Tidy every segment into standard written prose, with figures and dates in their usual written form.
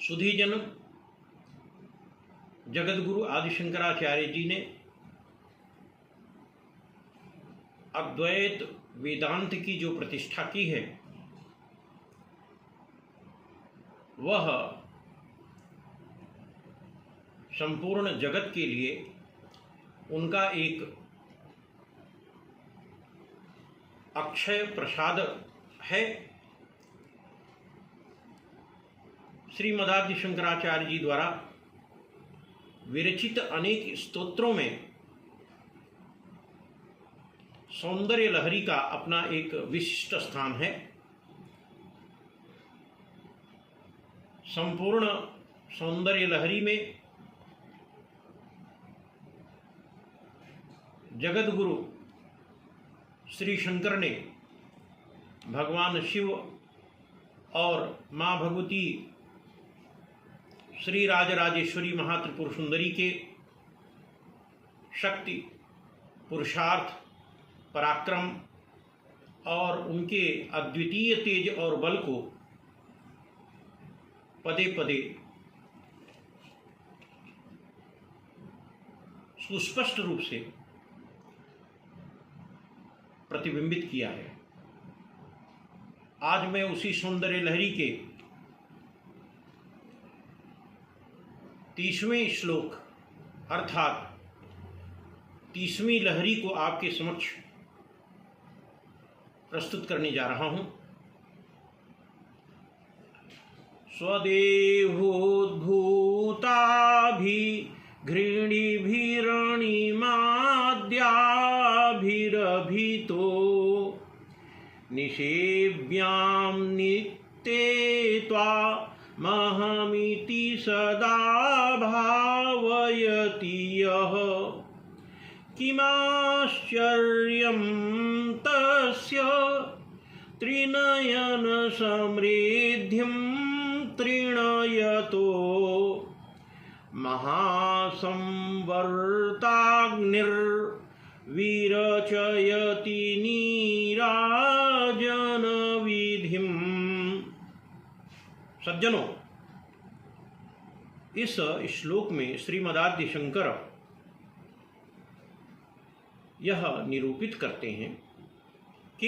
सुधीजन, जगद्गुरु आदि शंकराचार्य जी ने अद्वैत वेदांत की जो प्रतिष्ठा की है वह संपूर्ण जगत के लिए उनका एक अक्षय प्रसाद है। श्रीमदादि शंकराचार्य जी द्वारा विरचित अनेक स्तोत्रों में सौंदर्य लहरी का अपना एक विशिष्ट स्थान है। संपूर्ण सौंदर्य लहरी में जगद्गुरु श्री शंकर ने भगवान शिव और माँ भगवती श्री राजराजेश्वरी महात्रिपुर सुंदरी के शक्ति, पुरुषार्थ, पराक्रम और उनके अद्वितीय तेज और बल को पदे पदे सुस्पष्ट रूप से प्रतिबिंबित किया है। आज मैं उसी सौंदर्य लहरी के 30वें श्लोक अर्थात 30वीं लहरी को आपके समक्ष प्रस्तुत करने जा रहा हूं। स्वदेहोद्भूताभिघृणिभिरणिमाद्याभिरभितो निषेव्यां नित्ये त्वामहमिति सदा भावयति यः किमाश्चर्यं तस्य त्रिनयन समृद्धिं त्रिणयतो महासंवर्ताग्निर्विरचयति नीराजन विधिम। सज्जनों, इस श्लोक में श्रीमदादि शंकर यह निरूपित करते हैं कि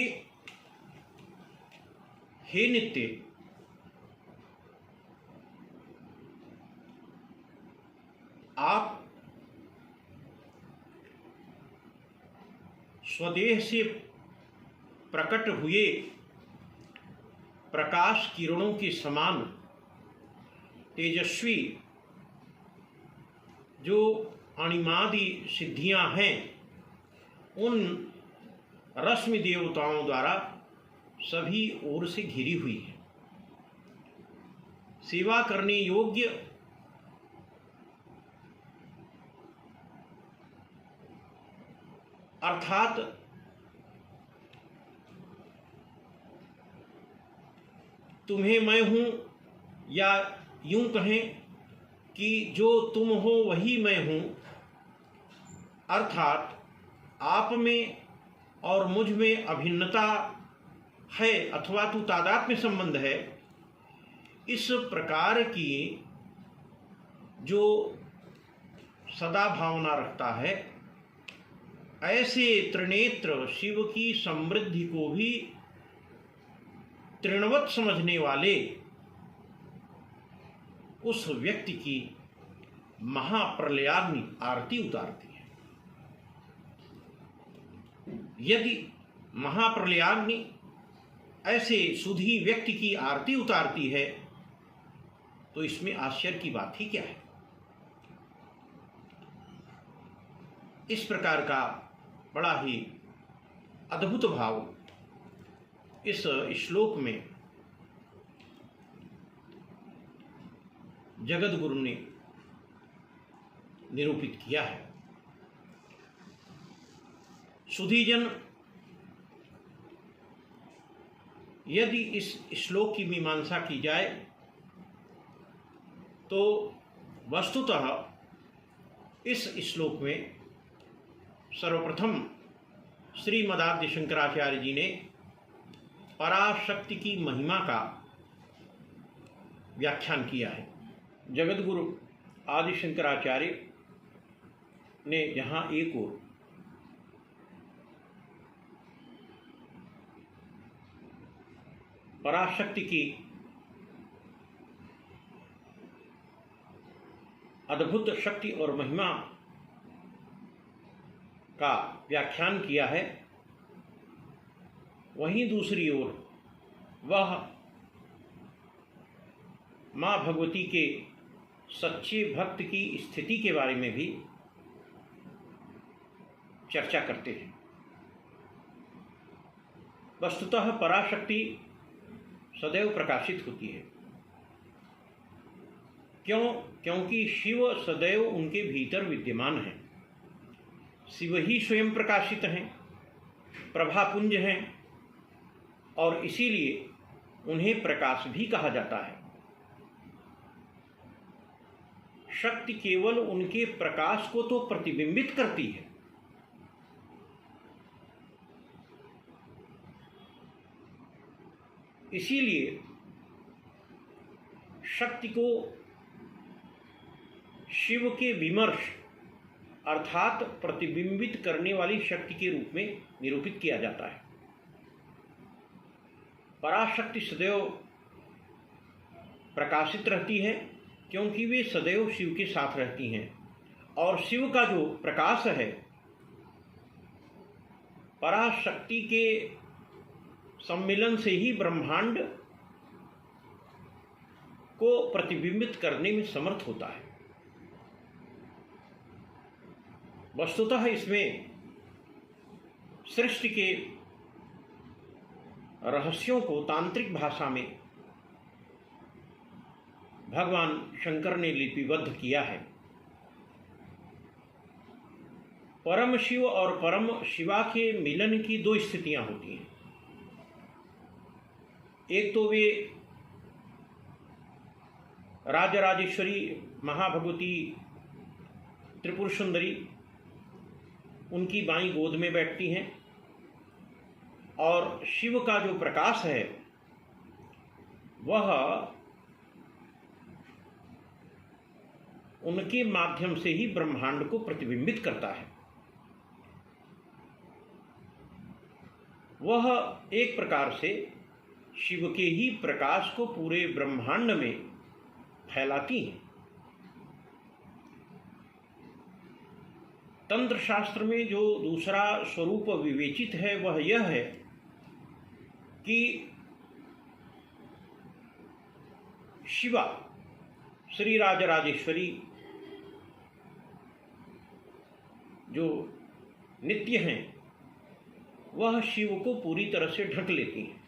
हे नित्य, आप स्वदेह से प्रकट हुए प्रकाश किरणों के समान तेजस्वी जो अणिमादि सिद्धियां हैं उन रश्मि देवताओं द्वारा सभी ओर से घिरी हुई है। सेवा करने योग्य अर्थात तुम्हें मैं हूं, या यूं कहें कि जो तुम हो वही मैं हूं, अर्थात आप में और मुझ में अभिन्नता है अथवा तो तादात्म्य संबंध है। इस प्रकार की जो सदा भावना रखता है, ऐसे त्रिनेत्र शिव की समृद्धि को भी तृणवत समझने वाले उस व्यक्ति की महाप्रलयाग्नि आरती उतारती है। यदि महाप्रलयाग्नि ऐसे सुधी व्यक्ति की आरती उतारती है तो इसमें आश्चर्य की बात ही क्या है। इस प्रकार का बड़ा ही अद्भुत भाव इस श्लोक में जगद्गुरु ने निरूपित किया है। सुधीजन, यदि इस श्लोक की मीमांसा की जाए तो वस्तुतः इस श्लोक में सर्वप्रथम श्रीमदादि शंकराचार्य जी ने पराशक्ति की महिमा का व्याख्यान किया है। जगतगुरु आदि शंकराचार्य ने जहाँ एक ओर पराशक्ति की अद्भुत शक्ति और महिमा का व्याख्यान किया है, वहीं दूसरी ओर वह माँ भगवती के सच्चे भक्त की स्थिति के बारे में भी चर्चा करते हैं। वस्तुतः पराशक्ति सदैव प्रकाशित होती है। क्योंकि शिव सदैव उनके भीतर विद्यमान हैं। शिव ही स्वयं प्रकाशित हैं, प्रभापुंज हैं, और इसीलिए उन्हें प्रकाश भी कहा जाता है। शक्ति केवल उनके प्रकाश को तो प्रतिबिंबित करती है, इसीलिए शक्ति को शिव के विमर्श अर्थात प्रतिबिंबित करने वाली शक्ति के रूप में निरूपित किया जाता है। पराशक्ति सदैव प्रकाशित रहती है क्योंकि वे सदैव शिव के साथ रहती हैं, और शिव का जो प्रकाश है पराशक्ति के सम्मिलन से ही ब्रह्मांड को प्रतिबिंबित करने में समर्थ होता है। वस्तुतः इसमें सृष्टि के रहस्यों को तांत्रिक भाषा में भगवान शंकर ने लिपिबद्ध किया है। परम शिव और परम शिवा के मिलन की दो स्थितियां होती हैं। एक तो वे राजराजेश्वरी महाभगवती त्रिपुर सुंदरी उनकी बाईं गोद में बैठती हैं, और शिव का जो प्रकाश है वह उनके माध्यम से ही ब्रह्मांड को प्रतिबिंबित करता है। वह एक प्रकार से शिव के ही प्रकाश को पूरे ब्रह्मांड में फैलाती हैं। तंत्र शास्त्र में जो दूसरा स्वरूप विवेचित है वह यह है कि शिवा श्री राजराजेश्वरी जो नित्य हैं वह शिव को पूरी तरह से ढक लेती हैं,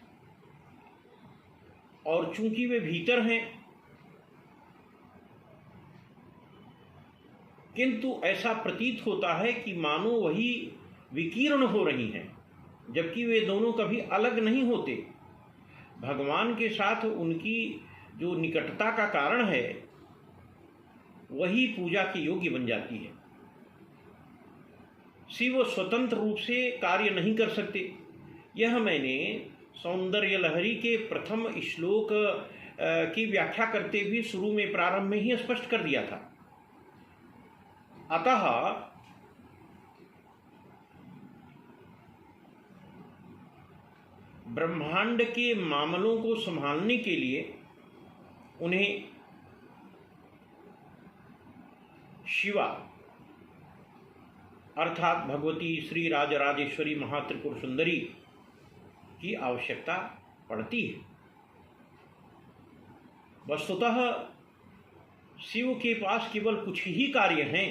और चूंकि वे भीतर हैं किंतु ऐसा प्रतीत होता है कि मानो वही विकीर्ण हो रही हैं, जबकि वे दोनों कभी अलग नहीं होते। भगवान के साथ उनकी जो निकटता का कारण है वही पूजा के योग्य बन जाती है। शिव स्वतंत्र रूप से कार्य नहीं कर सकते। यह मैंने सौंदर्य लहरी के प्रथम श्लोक की व्याख्या करते भी शुरू में प्रारंभ में ही स्पष्ट कर दिया था। अतः ब्रह्मांड के मामलों को संभालने के लिए उन्हें शिवा अर्थात भगवती श्री राजराजेश्वरी महात्रिपुर सुंदरी की आवश्यकता पड़ती है। वस्तुतः शिव के पास केवल कुछ ही कार्य हैं,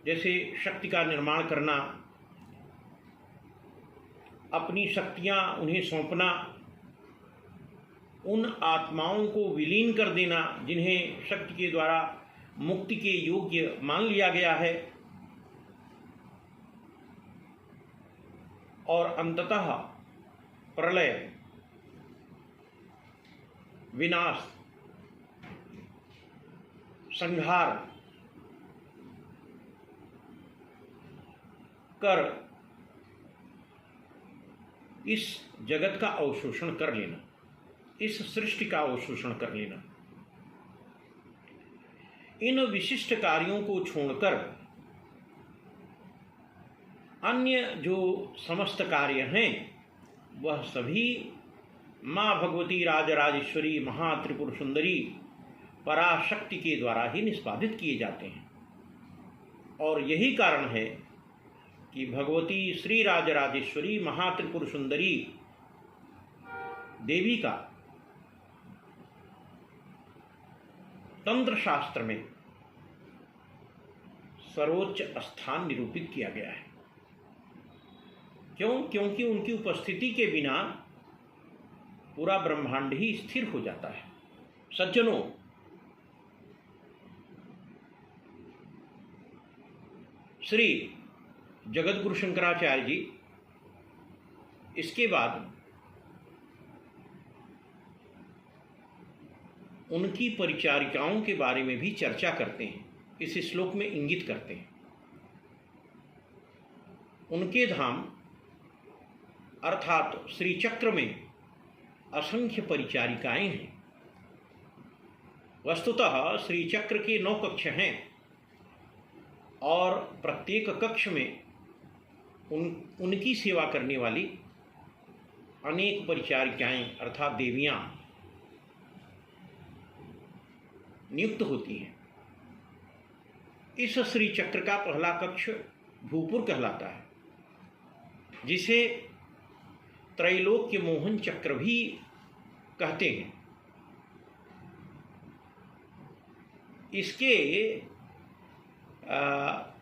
जैसे शक्ति का निर्माण करना, अपनी शक्तियां उन्हें सौंपना, उन आत्माओं को विलीन कर देना जिन्हें शक्ति के द्वारा मुक्ति के योग्य मान लिया गया है, और अंततः प्रलय, विनाश, संहार कर इस जगत का अवशोषण कर लेना, इस सृष्टि का अवशोषण कर लेना। इन विशिष्ट कार्यों को छोड़कर अन्य जो समस्त कार्य हैं वह सभी माँ भगवती राजराजेश्वरी महात्रिपुर सुंदरी पराशक्ति के द्वारा ही निष्पादित किए जाते हैं। और यही कारण है कि भगवती श्री राजराजेश्वरी महात्रिपुर सुंदरी देवी का तंत्र शास्त्र में सर्वोच्च स्थान निरूपित किया गया है। क्यों? क्योंकि उनकी उपस्थिति के बिना पूरा ब्रह्मांड ही स्थिर हो जाता है। सज्जनों, श्री जगतगुरु शंकराचार्य जी इसके बाद उनकी परिचारिकाओं के बारे में भी चर्चा करते हैं, इस श्लोक में इंगित करते हैं। उनके धाम अर्थात श्री चक्र में असंख्य परिचारिकाएं हैं। वस्तुतः श्री चक्र के 9 कक्ष हैं और प्रत्येक कक्ष में उनकी सेवा करने वाली अनेक परिचारिकाएं अर्थात देवियां नियुक्त होती हैं। इस श्री चक्र का पहला कक्ष भूपुर कहलाता है, जिसे त्रैलोक्य मोहन चक्र भी कहते हैं। इसके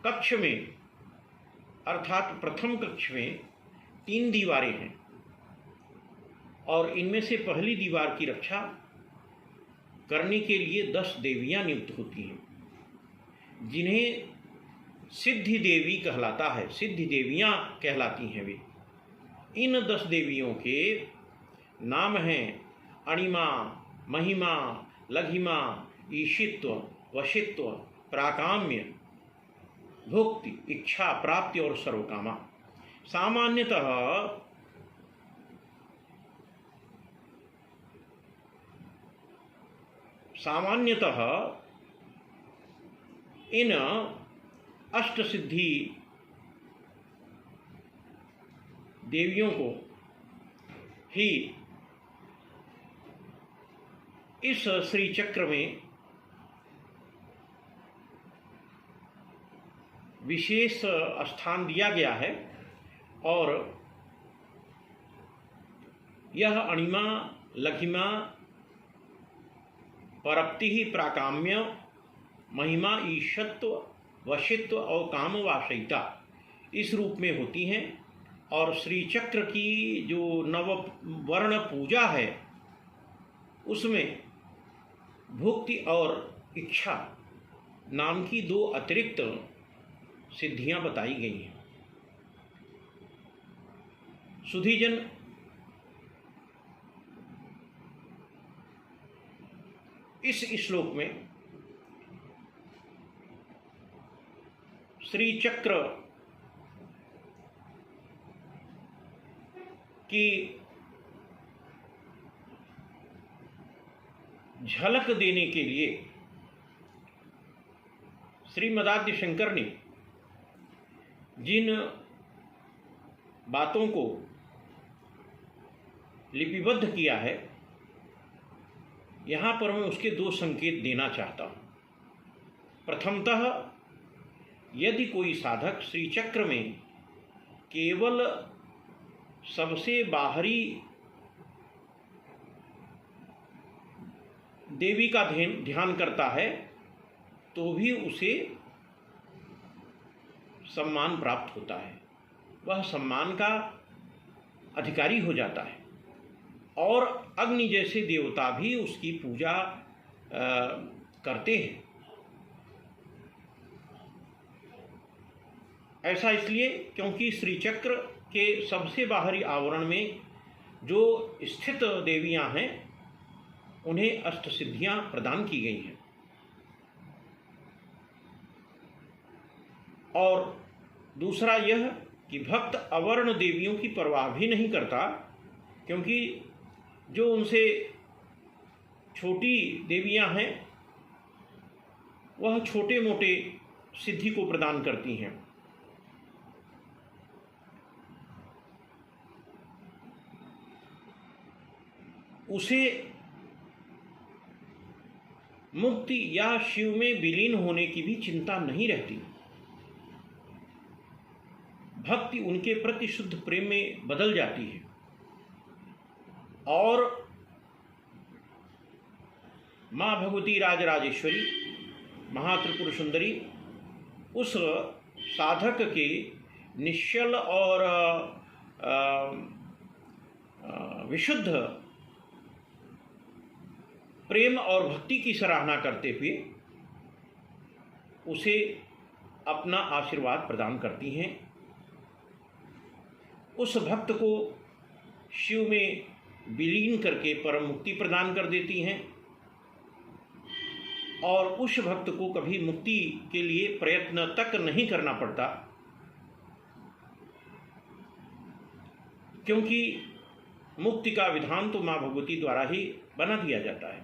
कक्ष में अर्थात प्रथम कक्ष में 3 दीवारें हैं और इनमें से पहली दीवार की रक्षा करने के लिए 10 देवियां नियुक्त होती हैं, जिन्हें सिद्धि देवी कहलाता है, सिद्धि देवियां कहलाती हैं वे। इन 10 देवियों के नाम हैं अणिमा, महिमा, लघिमा, ईशित्व, वशित्व, प्राकाम्य, भुक्ति, इच्छा, प्राप्ति और सर्वकामा। सामान्यतः इन अष्टसिद्धि देवियों को ही इस श्री चक्र में विशेष स्थान दिया गया है और यह अणिमा, लघिमा, परप्ति, प्राकाम्य, महिमा, ईशत्व, वशित्व और कामवासयिता इस रूप में होती हैं। और श्री चक्र की जो नववर्ण पूजा है उसमें भुक्ति और इच्छा नाम की 2 अतिरिक्त सिद्धियां बताई गई हैं। सुधीजन, इस श्लोक में श्री चक्र की झलक देने के लिए श्रीमदाद्य शंकर ने जिन बातों को लिपिबद्ध किया है, यहाँ पर मैं उसके 2 संकेत देना चाहता हूँ। प्रथमतः यदि कोई साधक श्री चक्र में केवल सबसे बाहरी देवी का ध्यान करता है तो भी उसे सम्मान प्राप्त होता है, वह सम्मान का अधिकारी हो जाता है और अग्नि जैसे देवता भी उसकी पूजा करते हैं। ऐसा इसलिए क्योंकि श्री चक्र के सबसे बाहरी आवरण में जो स्थित देवियां हैं उन्हें अष्टसिद्धियां प्रदान की गई हैं। और दूसरा यह कि भक्त अवर्ण देवियों की परवाह भी नहीं करता, क्योंकि जो उनसे छोटी देवियां हैं वह छोटे मोटे सिद्धि को प्रदान करती हैं। उसे मुक्ति या शिव में विलीन होने की भी चिंता नहीं रहती। भक्ति उनके प्रति शुद्ध प्रेम में बदल जाती है और माँ भगवती राजराजेश्वरी महात्रिपुर सुंदरी उस साधक के निश्चल और विशुद्ध प्रेम और भक्ति की सराहना करते हुए उसे अपना आशीर्वाद प्रदान करती हैं। उस भक्त को शिव में विलीन करके परम मुक्ति प्रदान कर देती हैं और उस भक्त को कभी मुक्ति के लिए प्रयत्न तक नहीं करना पड़ता, क्योंकि मुक्ति का विधान तो माँ भगवती द्वारा ही बना दिया जाता है।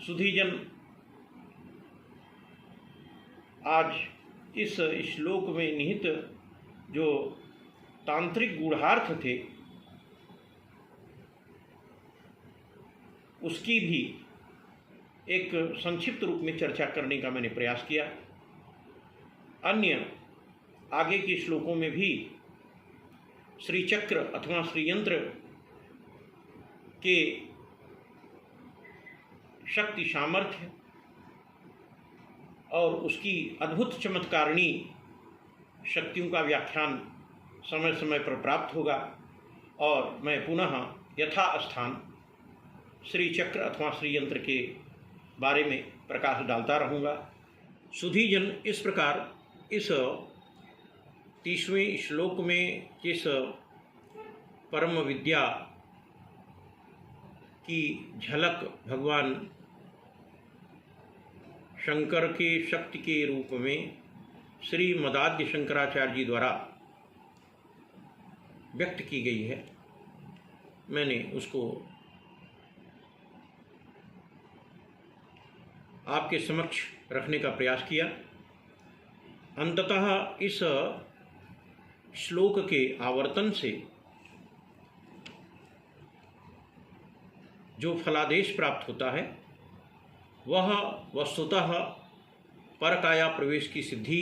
सुधीजन, आज इस श्लोक में निहित जो तांत्रिक गूढ़ार्थ थे उसकी भी एक संक्षिप्त रूप में चर्चा करने का मैंने प्रयास किया। अन्य आगे के श्लोकों में भी श्री चक्र अथवा श्री यंत्र के शक्ति सामर्थ्य और उसकी अद्भुत चमत्कारिणी शक्तियों का व्याख्यान समय समय पर प्राप्त होगा और मैं पुनः यथास्थान श्री चक्र अथवा श्री यंत्र के बारे में प्रकाश डालता रहूँगा। सुधीजन, इस प्रकार इस 30वें श्लोक में जिस परम विद्या की झलक भगवान शंकर के शक्ति के रूप में श्री मदाद्य शंकराचार्य जी द्वारा व्यक्त की गई है, मैंने उसको आपके समक्ष रखने का प्रयास किया। अंततः इस श्लोक के आवर्तन से जो फलादेश प्राप्त होता है वह वस्तुतः परकाया प्रवेश की सिद्धि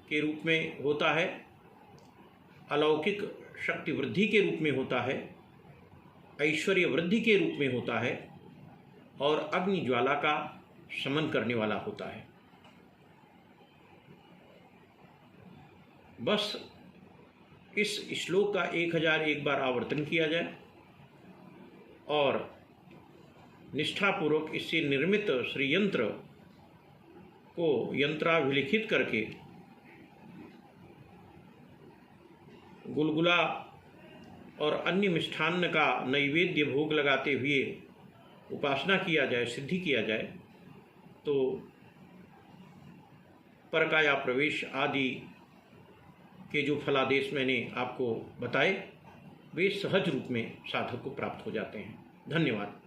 के रूप में होता है, अलौकिक शक्ति वृद्धि के रूप में होता है, ऐश्वर्य वृद्धि के रूप में होता है और अग्नि ज्वाला का शमन करने वाला होता है। बस इस श्लोक का 1001 बार आवर्तन किया जाए और निष्ठापूर्वक इससे निर्मित श्री यंत्र को यंत्राभिलिखित करके गुलगुला और अन्य मिष्ठान्न का नैवेद्य भोग लगाते हुए उपासना किया जाए, सिद्धि किया जाए, तो परकाया प्रवेश आदि के जो फलादेश मैंने आपको बताए वे सहज रूप में साधक को प्राप्त हो जाते हैं। धन्यवाद।